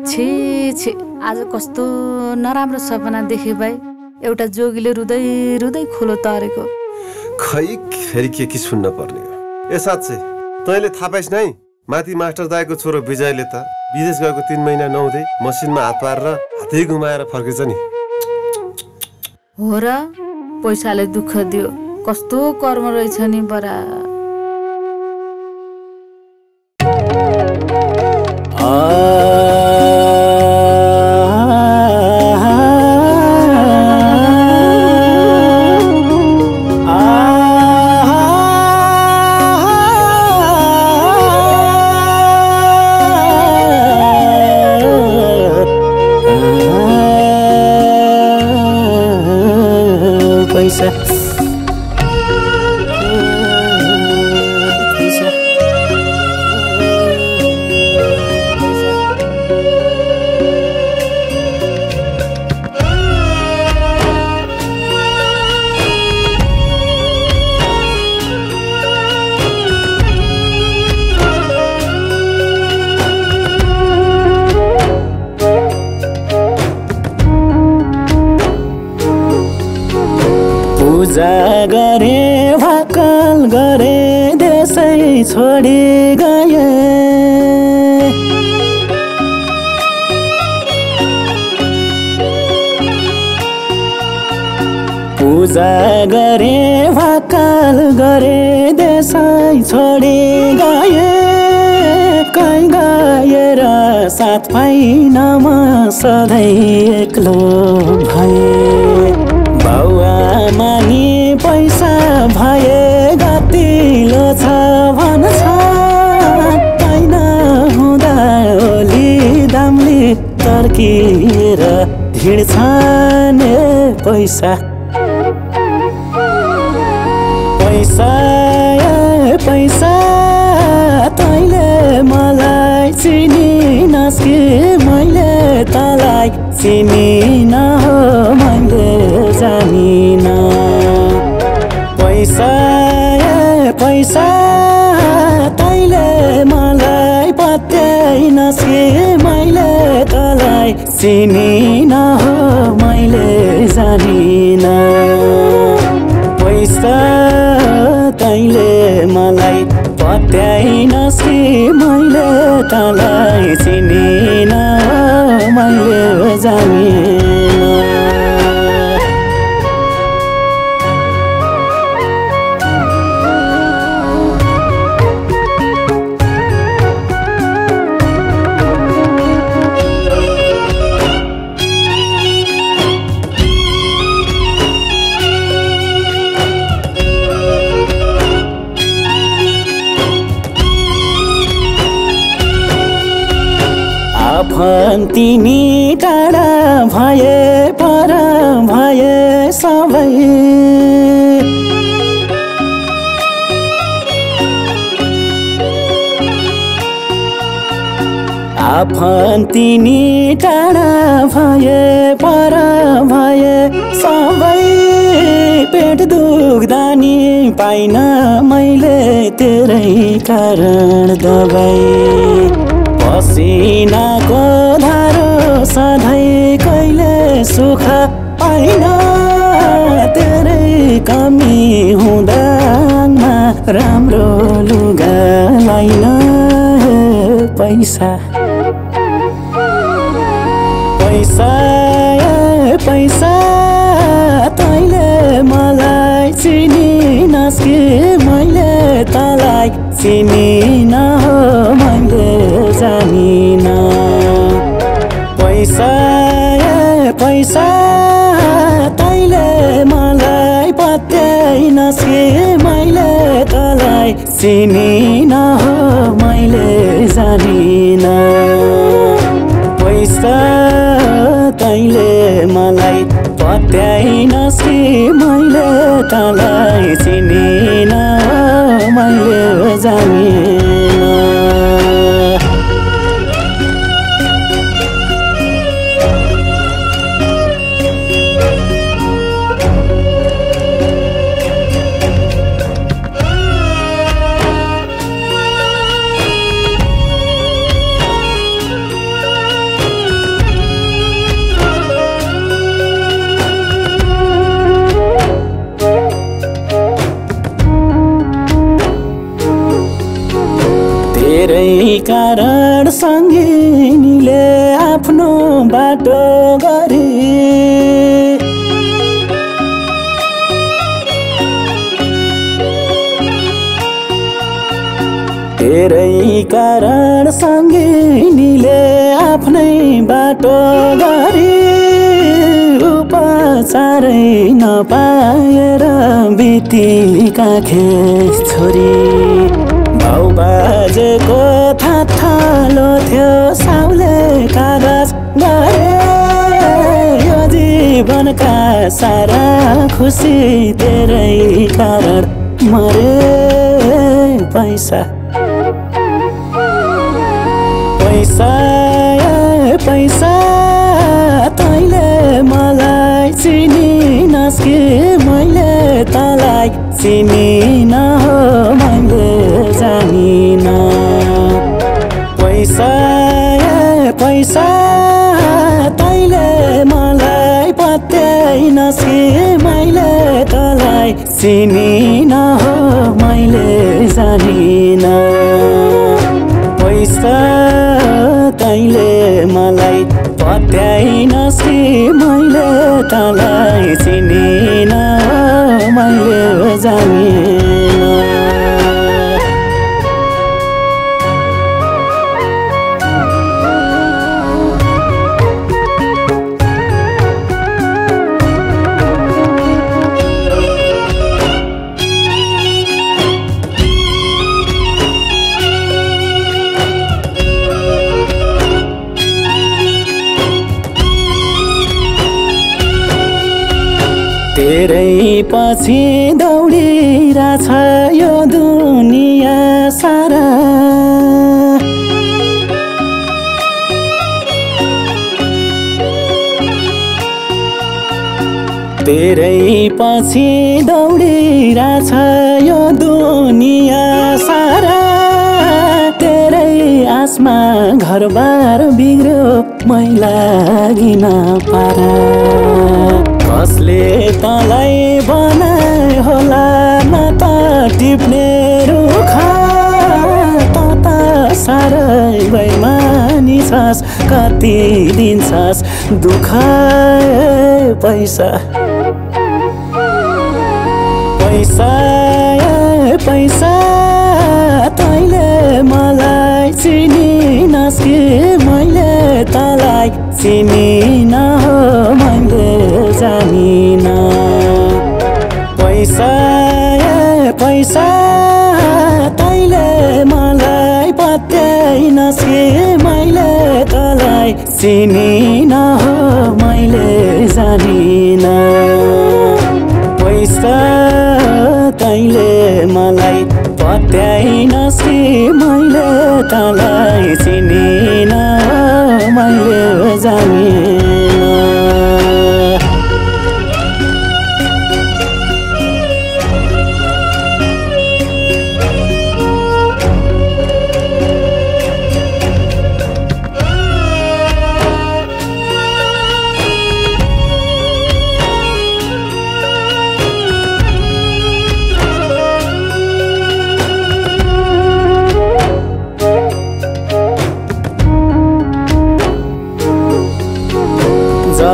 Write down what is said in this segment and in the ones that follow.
छे छे आज कस्तो नराम्रो सपना देखे भाइ। एउटा जोगीले रुँदै रुँदै खोलो तरेको। खै फेरि के सुन्न पर्ने हो। ए साँच्चै तैँले थाहा पाइस् नै, माथि मास्टर दाइको छोरो विजयले त विदेश गएको 3 महिना नहुँदै मसिनमा हात पारेर हातै घुमाएर फर्केछ नि। हो र, पैसाले दुःख दियो। कस्तो कर्म रहेछ नि बरा। गरे भाकल गरे देशै छोडी गए। पूजा गरे भाकल गरे देशै छोडी गए। कहीँ गएर साथ पाइनमा सधैँ एक्लो भए। बाउआमा नि पैसा भए गतिलो छ भन्छ। कैन हुँदा ओली दामले तर्किएर हिँड्छन् पैसा। पैसा पैसा तैँले मलाई चिनिनस् कि मैले तँलाई चिनिन हो मैले जानिन। पैसा पैसा तैँले मलाई पत्याइनस् कि मैले तँलाई चिनिन हो मैले जानिन। पैसा तैँले मलाई पत्याइनस् कि मैले तँलाई चिनिन मैले जानिन। तिमी टाढा भए पर भए सबै। तिमी टाढा भए पर भए सबै। पेट दुख्दा नि पाइन मैले तेरै कारण दबाई। पसिनाको धारो सधैँ कहिले सुख पाइन। तेरै कमी हुँदा राम्रो लुगा लाइन। पैसा पैसा पैसा तैँले मलाई चिनिनस् कि मैले तँलाई चिनिन हो मैले जानिन। पैसा पैसा तैँले मलाई पत्याइनस् कि मैले तँलाई चिनिन हो मैले जानिन। पैसा तैँले मलाई पत्याइनस् कि मैले तँलाई चिनिन मैले जानिन। कारण सङ्गिनीले आफ्नो बाटो गरे तेरै कारण सङ्गिनीले आफ्नै बाटो गरे उपचारै नपाएर बितेका खेस छोरी बाउ बाजेको थालो थियो साउले कागज गरे यो जीवनका सारा खुसी तेरै कारण मरे पैसा पैसा पैसा तैँले मलाई चिनिनस् कि मैले तँलाई चिनिन हो मैले जानिन पैसा पैसा तैँले मलाई पत्याइनस् कि मैले तँलाई चिनिन हो मैले जानिन पैसा तैँले मलाई पत्याइनस् कि मैले तँलाई चिनिन मैले जानिन तेरै पछि दौडिरहेछ यो दुनियाँ सारा तेरै पछि दौडिरहेछ यो दुनियाँ सारा तेरै आसमा घरबार बिग्र्यो मैला लागिन पारा कसले तँलाई बनाए होला न त टिप्ने रुख त साह्रै बेइमानी छस् कति दिन्छस् दुःख पैसा पैसा पैसा तैँले मलाई चिनिनस् कि मैले तँलाई चिनिन हो मैले जानिन पैसा पैसा तैँले मलाई पत्याइनस् कि मैले तँलाई चिनिन हो मैले जानिन पैसा तैँले मलाई पत्याइनस् कि मैले तँलाई चिनिन मैले जानिन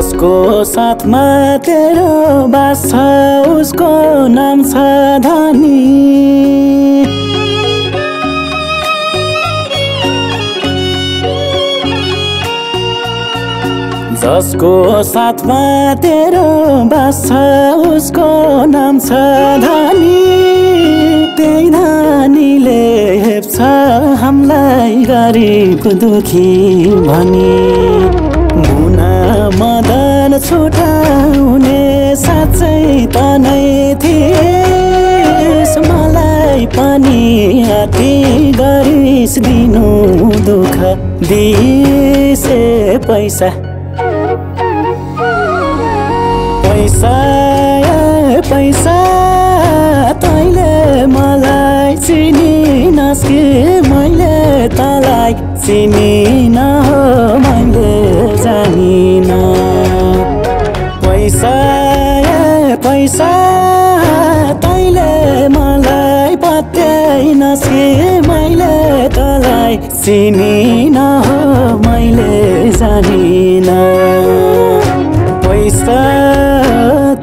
जसको साथमा तेरो बास छ उसको नाम छ धनी जसको साथमा तेरो बास छ उसको नाम छ धनी त्यही धनीले हेप्छ हामीलाई गरिबको दुखी भनी मदन छुटाउने साँच्चै त नै थिएस् मलाई पनि अति गरिस् दिनु दुःख दिसे पैसा पैसा पैसा तैँले मलाई चिनिनस् कि मैले तँलाई चिनिन हो मैले जानिन पैसा पैसा तैँले मलाई पत्याइनस् कि मैले तँलाई चिनिन मैले जानिन पैसा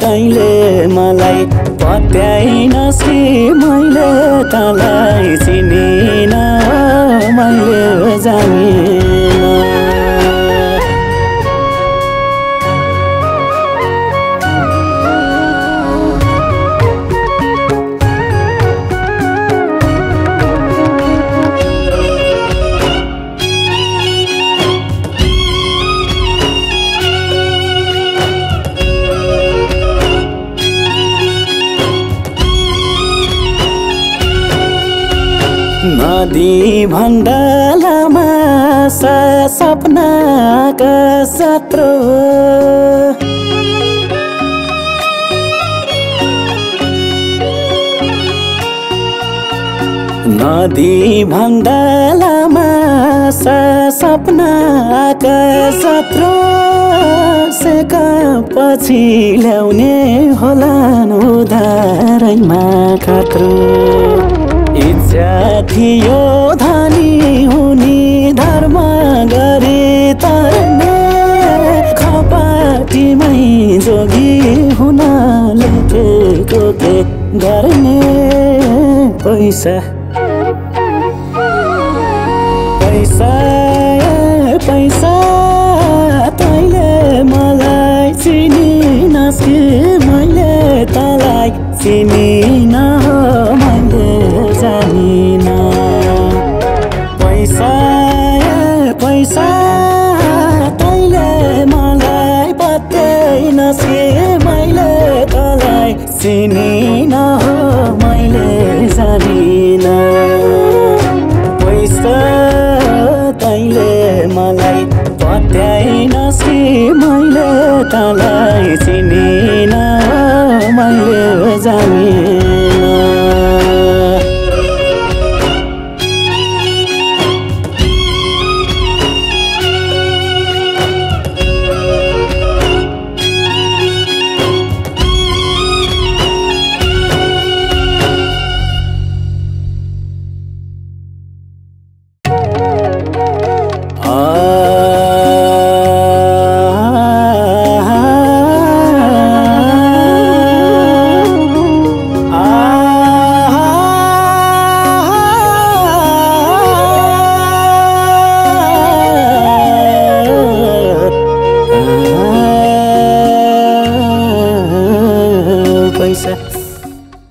तैँले मलाई पत्याइनस् कि मैले तँलाई चिनिन मैले जानिन नदी भण्डालामा सपनाका सत्रो नदी भण्डालामा सपनाका सत्रो सेका पछि ल्याउने होलान् उधारैमा खत्रो इच्छा थियो धनी हुने धर्म गरे तरने खपाटीमै जोगी हुन लेखेको के गर्ने पैसा पैसा पैसा तैँले मलाई चिनिनस् कि मैले तँलाई चिनिन मैले जानिन पैसा पैसा तैँले मलाई पत्याइनस् कि मैले तँलाई चिनिन मैले जानिन पैसा तैँले मलाई पत्याइनस् कि मैले तँलाई चिनिन मैले जानिन